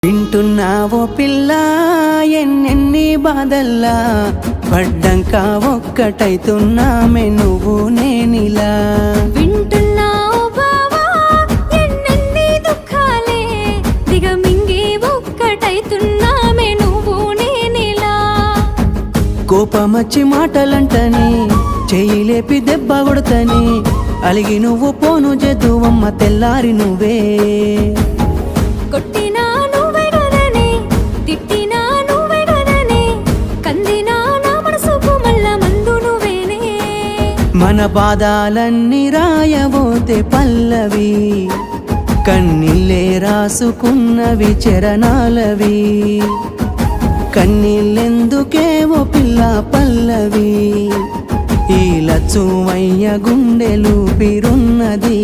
వింటున్నావో పిల్ల ఎన్నెన్ని బాధల్లా పడ్డంక ఒక్కటైతున్నామే నువ్వు నేనిలా. వింటున్నావు బావా ఎన్నెన్ని దుఃఖాలే దిగమింగి ఒక్కటైతున్నామే నువ్వు నేనిలా. కోపమచ్చి మాటలంటని చెయ్యి లేపి దెబ్బ కొడతని అలిగి నువ్వు పోను జదువమ్మ తెల్లారి నువ్వే. కొట్టినా నువ్వే గదనే తిట్టినా నువ్వే గదనే కందినా నా మనసుకు మళ్ళా మందు నువ్వేనే. మన బాధాలన్నీ రాయబోతే పల్లవి కన్నీళ్ళే రాసుకున్నవి చరణాలవి. కన్నీళ్ళెందుకేవో పిల్ల పల్లవి ఈ లచ్చువయ్య గుండెలు పిరున్నది.